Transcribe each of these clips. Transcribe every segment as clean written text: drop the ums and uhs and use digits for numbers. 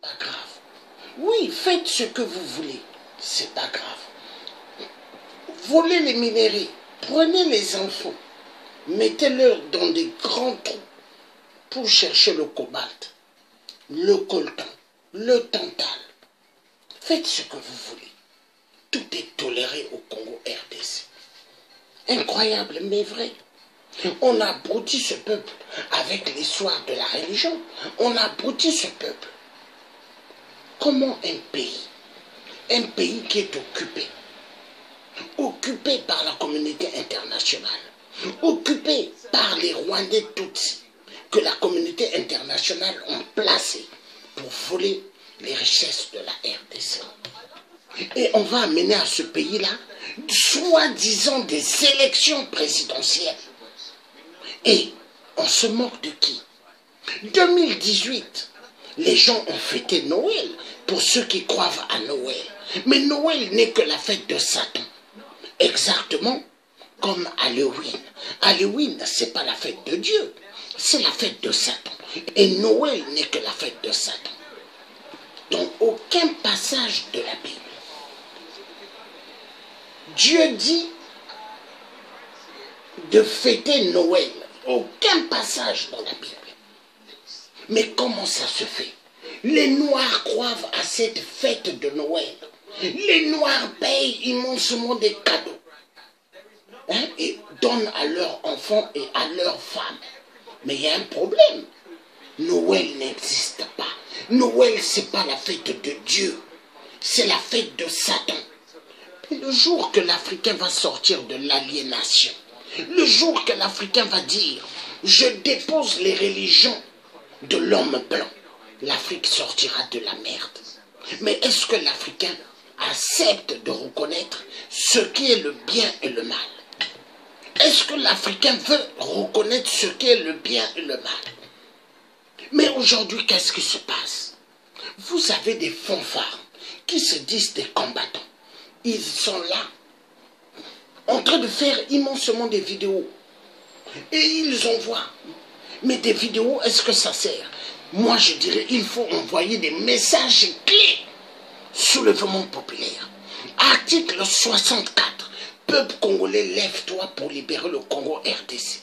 pas grave. Oui, faites ce que vous voulez, c'est pas grave. Volez les minerais, prenez les enfants, mettez-les dans des grands trous pour chercher le cobalt, le coltan, le tantal. Faites ce que vous voulez. Tout est toléré au Congo RDC. Incroyable, mais vrai. On a abruti ce peuple avec l'histoire de la religion. On a abruti ce peuple. Comment un pays qui est occupé par la communauté internationale, occupé par les Rwandais Tutsis, que la communauté internationale a placé pour voler les richesses de la RDC. Et on va amener à ce pays-là, soi-disant, des élections présidentielles. Et on se moque de qui? 2018, les gens ont fêté Noël, pour ceux qui croient à Noël. Mais Noël n'est que la fête de Satan. Exactement comme Halloween. Halloween, ce n'est pas la fête de Dieu, c'est la fête de Satan. Et Noël n'est que la fête de Satan. Donc, aucun passage de la Bible. Dieu dit de fêter Noël. Aucun passage dans la Bible. Mais comment ça se fait? Les Noirs croient à cette fête de Noël. Les Noirs payent immensement des cadeaux. Hein, et donnent à leurs enfants et à leurs femmes. Mais il y a un problème. Noël n'existe pas. Noël, ce n'est pas la fête de Dieu. C'est la fête de Satan. Et le jour que l'Africain va sortir de l'aliénation, le jour que l'Africain va dire « Je dépose les religions de l'homme blanc », l'Afrique sortira de la merde. Mais est-ce que l'Africain accepte de reconnaître ce qui est le bien et le mal? Est-ce que l'Africain veut reconnaître ce qui est le bien et le mal? Mais aujourd'hui, qu'est-ce qui se passe? Vous avez des fanfares qui se disent des combattants. Ils sont là, en train de faire immensement des vidéos. Et ils envoient. Mais des vidéos, est-ce que ça sert? Moi, je dirais, il faut envoyer des messages clés. Soulèvement populaire. Article 64. Peuple congolais, lève-toi pour libérer le Congo RDC.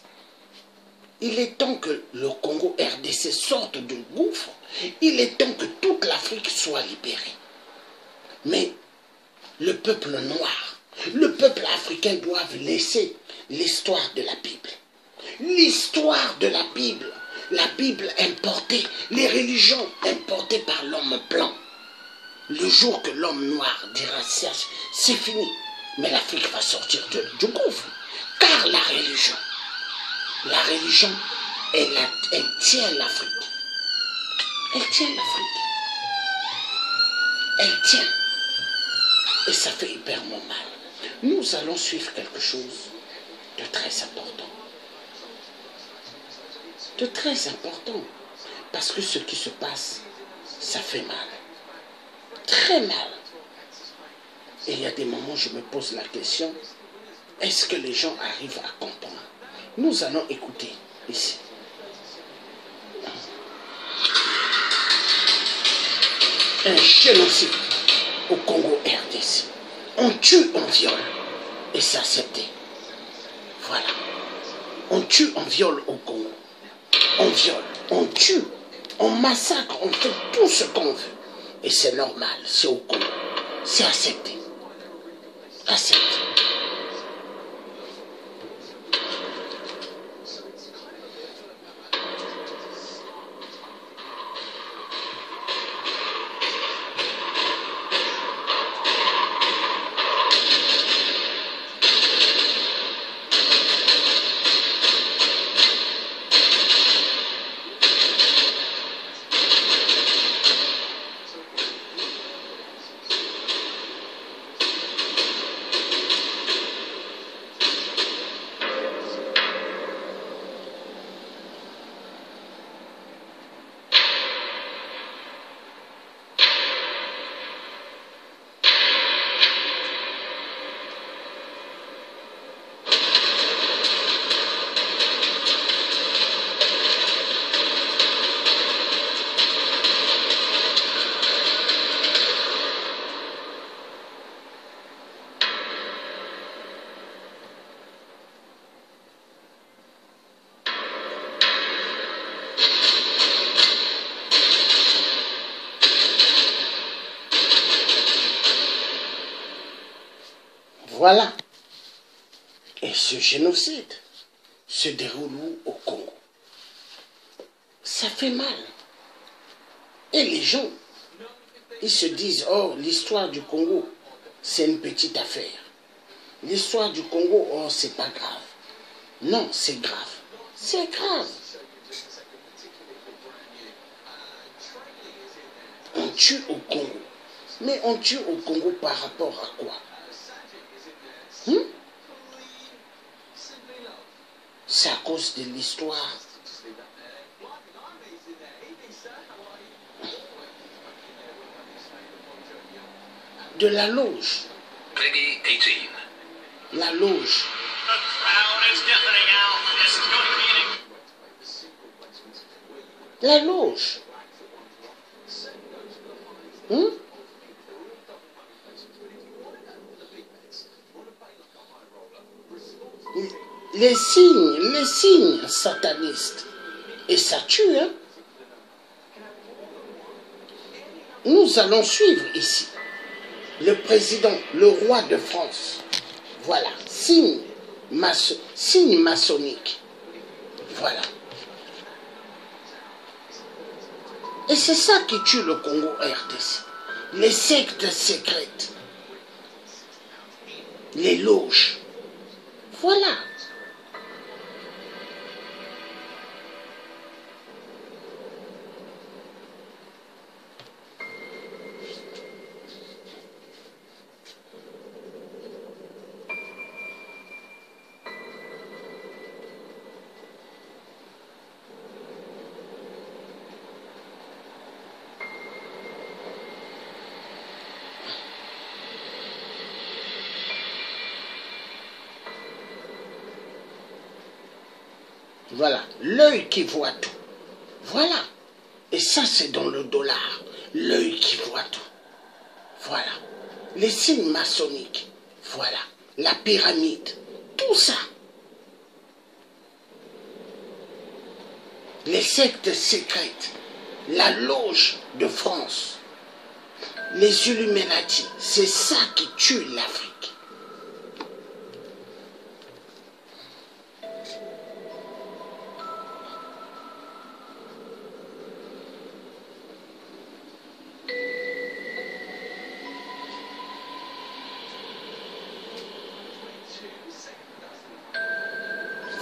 Il est temps que le Congo RDC sorte du gouffre. Il est temps que toute l'Afrique soit libérée. Mais le peuple noir, le peuple africain doivent laisser l'histoire de la Bible. L'histoire de la Bible importée, les religions importées par l'homme blanc. Le jour que l'homme noir dira ça, c'est fini. Mais l'Afrique va sortir du gouffre. Car la religion, elle tient l'Afrique. Elle tient l'Afrique. Elle tient. Et ça fait hyperment mal. Nous allons suivre quelque chose de très important. De très important. Parce que ce qui se passe, ça fait mal. Très mal. Et il y a des moments où je me pose la question, est-ce que les gens arrivent à comprendre? Nous allons écouter ici. Un génocide au Congo RDC. On tue, on viole. Et c'est accepté. Voilà. On tue, on viole au Congo. On viole, on tue, on massacre, on fait tout ce qu'on veut. Et c'est normal, c'est au Congo. C'est accepté. Accepté. Voilà. Et ce génocide se déroule où? Au Congo. Ça fait mal. Et les gens, ils se disent, oh, l'histoire du Congo, c'est une petite affaire. L'histoire du Congo, oh, c'est pas grave. Non, c'est grave. C'est grave. On tue au Congo. Mais on tue au Congo par rapport à quoi? C'est à cause de l'histoire. De la loge. La loge. La loge. Les signes satanistes. Et ça tue, hein. Nous allons suivre ici le président, le roi de France. Voilà, signe maçonnique. Voilà. Et c'est ça qui tue le Congo RDC. Les sectes secrètes. Les loges. Voilà. Voilà, l'œil qui voit tout. Voilà. Et ça, c'est dans le dollar. L'œil qui voit tout. Voilà. Les signes maçonniques. Voilà. La pyramide. Tout ça. Les sectes secrètes. La loge de France. Les Illuminati. C'est ça qui tue l'Afrique.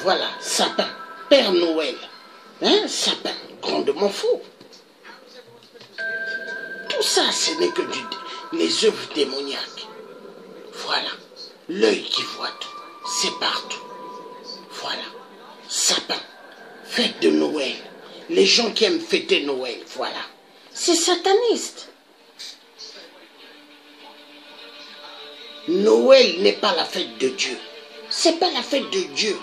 Voilà, sapin, Père Noël, hein, sapin, grandement faux. Tout ça, ce n'est que les œuvres démoniaques. Voilà, l'œil qui voit tout, c'est partout. Voilà, sapin, fête de Noël, les gens qui aiment fêter Noël, voilà. C'est sataniste. Noël n'est pas la fête de Dieu. C'est pas la fête de Dieu.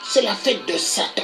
C'est la fête de Satan.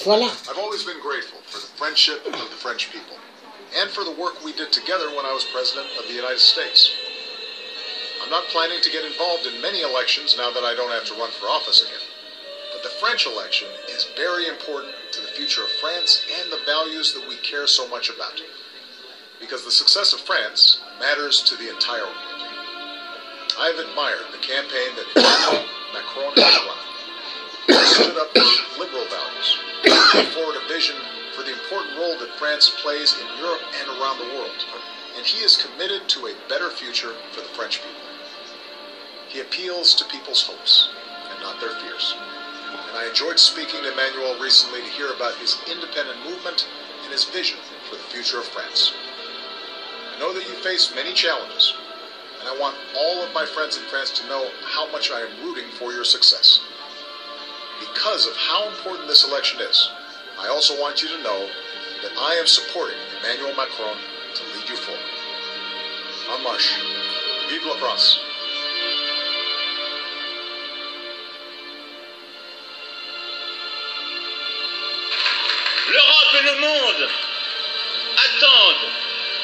Voilà. I've always been grateful for the friendship of the French people and for the work we did together when I was President of the United States. I'm not planning to get involved in many elections now that I don't have to run for office again. But the French election is very important to the future of France and the values that we care so much about. Because the success of France matters to the entire world. I have admired the campaign that Emmanuel Macron has run. He stood up for liberal values, put forward a vision for the important role that France plays in Europe and around the world, and he is committed to a better future for the French people. He appeals to people's hopes and not their fears. And I enjoyed speaking to Emmanuel recently to hear about his independent movement and his vision for the future of France. I know that you face many challenges, and I want all of my friends in France to know how much I am rooting for your success. Because of how important this election is, I also want you to know that I am supporting Emmanuel Macron to lead you forward. En marche. Vive la France. L'Europe et le monde attendent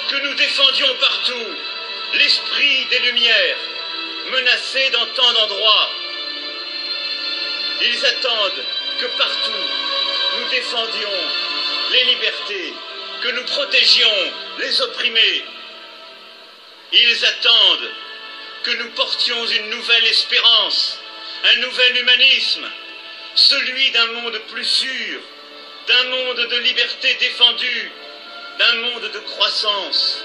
que nous défendions partout l'esprit des Lumières, menacé dans tant d'endroits. Ils attendent que partout nous défendions les libertés, que nous protégions les opprimés. Ils attendent que nous portions une nouvelle espérance, un nouvel humanisme, celui d'un monde plus sûr, d'un monde de liberté défendue, d'un monde de croissance,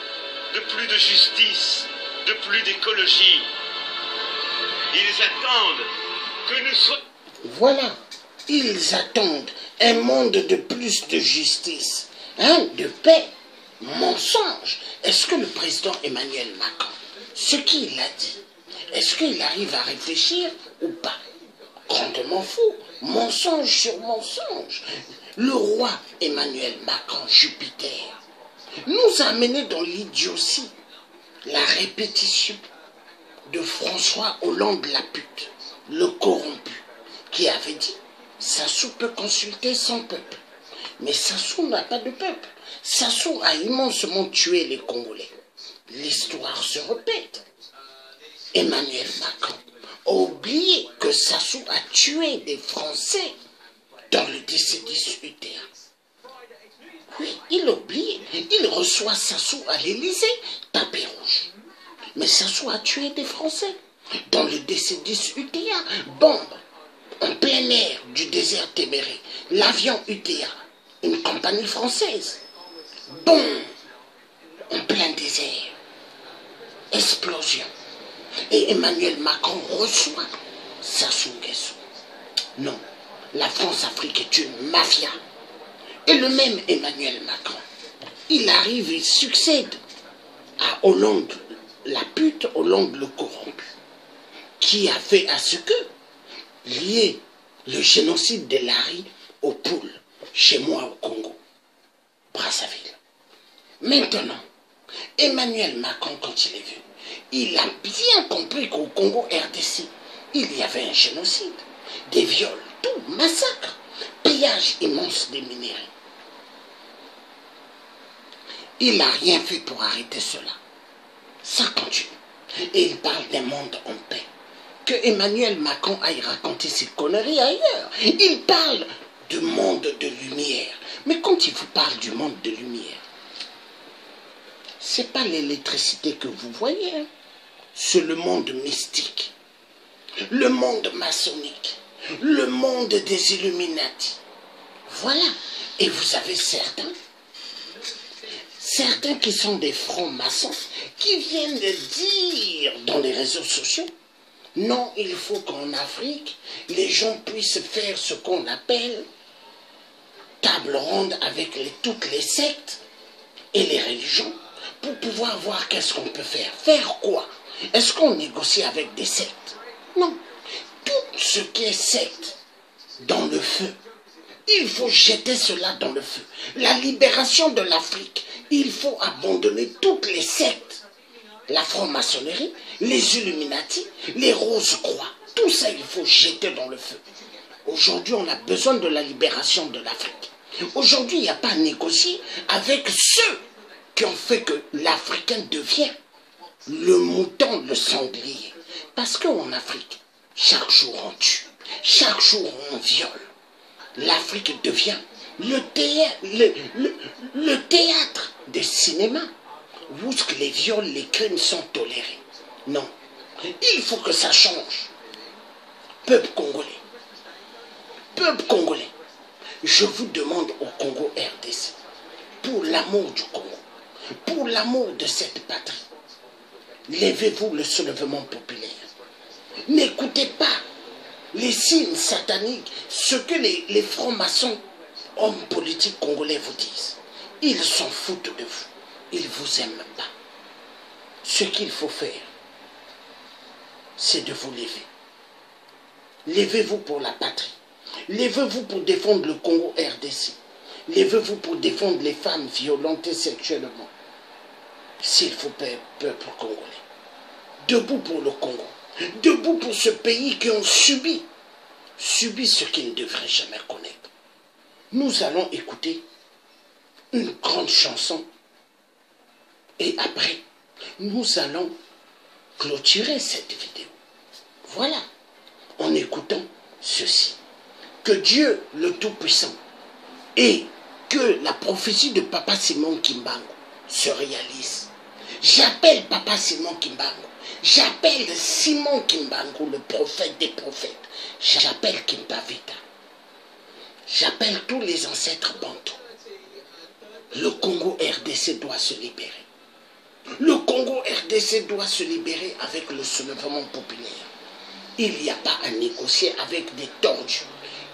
de plus de justice, de plus d'écologie. Ils attendent que nous soyons... Voilà, ils attendent un monde de plus de justice, de paix, mensonge. Est-ce que le président Emmanuel Macron, ce qu'il a dit, est-ce qu'il arrive à réfléchir ou pas? Grandement fou, mensonge sur mensonge. Le roi Emmanuel Macron, Jupiter, nous a amenés dans l'idiotie, la répétition de François Hollande la pute, le corrompu, qui avait dit « Sassou peut consulter son peuple ». Mais Sassou n'a pas de peuple. Sassou a immensement tué les Congolais. L'histoire se répète. Emmanuel Macron a oublié que Sassou a tué des Français dans le DC-10 UTA. Oui, il a oublié. Il reçoit Sassou à l'Élysée, tapis rouge. Mais Sassou a tué des Français dans le DC-10 UTA, bombe. En plein air du désert Téméré, l'avion UTA, une compagnie française. Boum, en plein désert. Explosion. Et Emmanuel Macron reçoit Sassou Nguesso. Non, la France-Afrique est une mafia. Et le même Emmanuel Macron, il arrive, il succède à Hollande, la pute, Hollande le corrompu, qui a fait à ce que lier le génocide de Lari aux poules, chez moi au Congo, Brazzaville. Maintenant, Emmanuel Macron, quand il est venu, il a bien compris qu'au Congo RDC, il y avait un génocide, des viols, tout, massacre, pillage immense des minéraux. Il n'a rien fait pour arrêter cela. Ça continue. Et il parle d'un monde en paix. Que Emmanuel Macron aille raconter ses conneries ailleurs. Il parle du monde de lumière. Mais quand il vous parle du monde de lumière, c'est pas l'électricité que vous voyez. Hein. C'est le monde mystique. Le monde maçonnique. Le monde des Illuminati. Voilà. Et vous avez certains qui sont des francs-maçons qui viennent de dire dans les réseaux sociaux: non, il faut qu'en Afrique, les gens puissent faire ce qu'on appelle table ronde avec toutes les sectes et les religions pour pouvoir voir qu'est-ce qu'on peut faire. Faire quoi? Est-ce qu'on négocie avec des sectes? Non. Tout ce qui est secte dans le feu, il faut jeter cela dans le feu. La libération de l'Afrique, il faut abandonner toutes les sectes. La franc-maçonnerie, les Illuminati, les Rose-Croix, tout ça il faut jeter dans le feu. Aujourd'hui, on a besoin de la libération de l'Afrique. Aujourd'hui, il n'y a pas à négocier avec ceux qui ont fait que l'Africain devient le mouton, le sanglier. Parce qu'en Afrique, chaque jour on tue, chaque jour on viole. L'Afrique devient le théâtre de cinéma où les viols, les crimes sont tolérés. Non, il faut que ça change. Peuple congolais, je vous demande au Congo RDC, pour l'amour du Congo, pour l'amour de cette patrie, levez-vous le soulèvement populaire. N'écoutez pas les signes sataniques, ce que les francs-maçons, hommes politiques congolais vous disent. Ils s'en foutent de vous. Ils ne vous aiment pas. Ce qu'il faut faire, c'est de vous lever. Levez-vous pour la patrie. Levez-vous pour défendre le Congo RDC. Levez-vous pour défendre les femmes violentées sexuellement. S'il vous plaît, peuple congolais. Debout pour le Congo. Debout pour ce pays qui ont subi ce qu'ils ne devraient jamais connaître. Nous allons écouter une grande chanson et après, nous allons clôturer cette vidéo. Voilà, en écoutant ceci. Que Dieu, le Tout-Puissant, et que la prophétie de Papa Simon Kimbangu se réalise. J'appelle Papa Simon Kimbangu. J'appelle Simon Kimbangu, le prophète des prophètes. J'appelle Kimpavita. J'appelle tous les ancêtres bantous. Le Congo RDC doit se libérer. Le Congo RDC doit se libérer avec le soulèvement populaire. Il n'y a pas à négocier avec des tordus.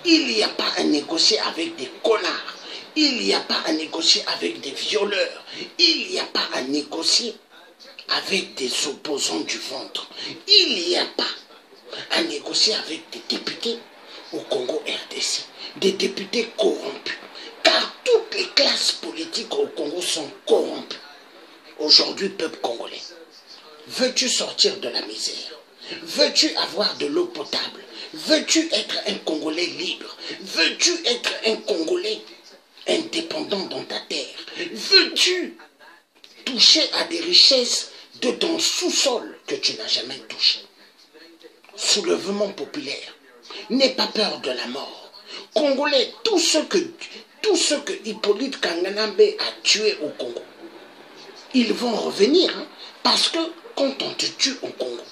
Il n'y a pas à négocier avec des connards. Il n'y a pas à négocier avec des violeurs. Il n'y a pas à négocier avec des opposants du ventre. Il n'y a pas à négocier avec des députés au Congo RDC. Des députés corrompus. Car toutes les classes politiques au Congo sont corrompues. Aujourd'hui, peuple congolais, veux-tu sortir de la misère? Veux-tu avoir de l'eau potable? Veux-tu être un Congolais libre? Veux-tu être un Congolais indépendant dans ta terre? Veux-tu toucher à des richesses de ton sous-sol que tu n'as jamais touché? Soulèvement populaire. N'aie pas peur de la mort. Congolais, tout ce que Hippolyte Kanganambe a tué au Congo, ils vont revenir, hein, parce que quand on te tue au Congo,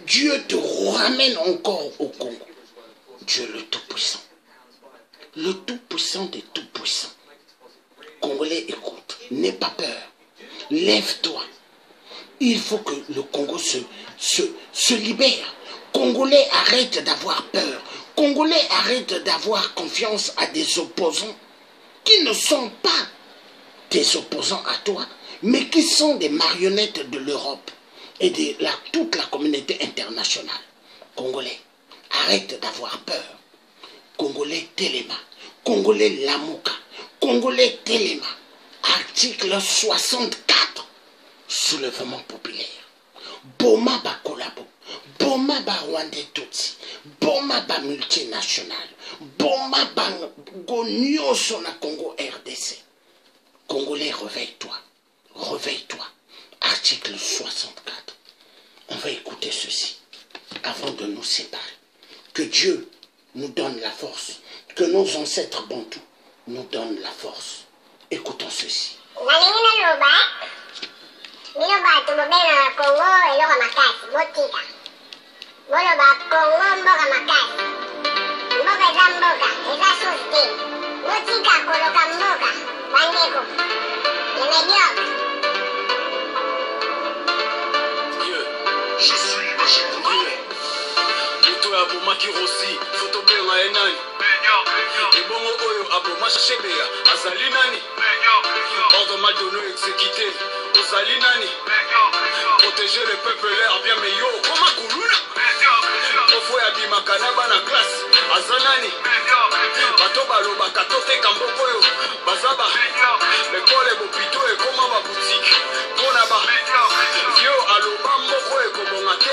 Dieu te ramène encore au Congo. Dieu le Tout-Puissant. Le Tout-Puissant des Tout-Puissants. Congolais, écoute, n'aie pas peur. Lève-toi. Il faut que le Congo se libère. Congolais, arrête d'avoir peur. Congolais, arrête d'avoir confiance à des opposants qui ne sont pas des opposants à toi, mais qui sont des marionnettes de l'Europe et de toute la communauté internationale. Congolais, arrête d'avoir peur. Congolais, Téléma. Congolais, Lamouka. Congolais, Téléma. Article 64. Soulèvement populaire. Boma ba Kolabo. Boma ba Rwandais Tutsi. Boma ba multinational. Boma ba Gonyoso na Congo RDC. Congolais, réveille-toi. Réveille-toi. Article 64. On va écouter ceci avant de nous séparer. Que Dieu nous donne la force. Que nos ancêtres bantous nous donnent la force. Écoutons ceci. Je suis Machikoudou. Moto ya bomaki Rossi, photo benga enani. Ebongo oyo aboma Shebea, azali nani? Ordre mal donné exécuté, ozali nani? Protéger le peuple l'air bien mais yo, koma kuluna. Ofo ya bimakana bana classe, azanani? Bato balobaka toteka mboko oyo, bazaba. Lekole bopito ekoma ba boutique. Mpona ba, yo aloba mboko ekobonga te,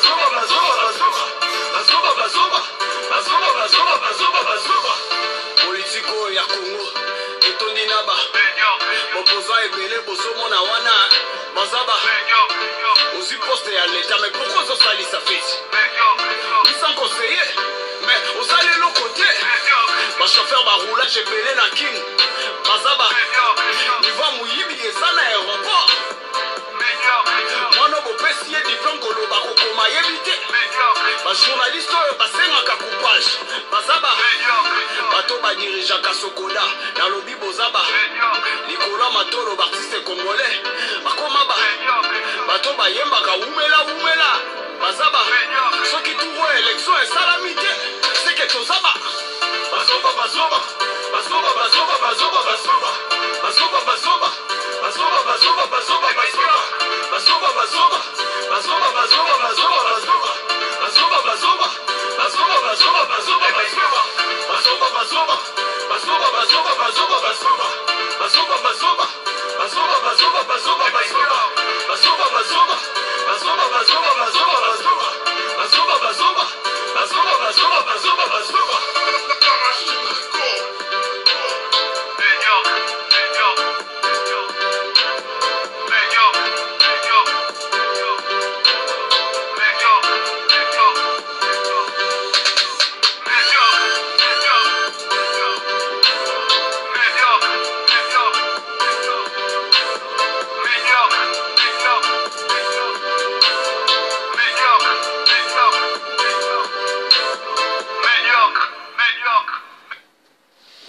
Politiko ya Congo etondi naba mopoza ebele bozomona wana bazaba ozi poste ya leta mais pourquoi ozosalisa feti bisan conseiller mais ozali eloko te bachauffeur baroulage ebele na king bazaba nivo moyibi eza na aéroport mwana bopesi ye diplôme koloba kokoma yebi te bajournaliste oyo basengaka coupage bazaba bato badirigeaka sokoda nalobi bozaba likolo matolo baartiste congolais bakoma bato bayembaka umela bazaba soki turo élection esalami te seke tozaba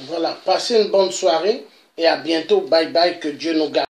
Voilà, passez une bonne soirée et à bientôt. Bye bye, que Dieu nous garde.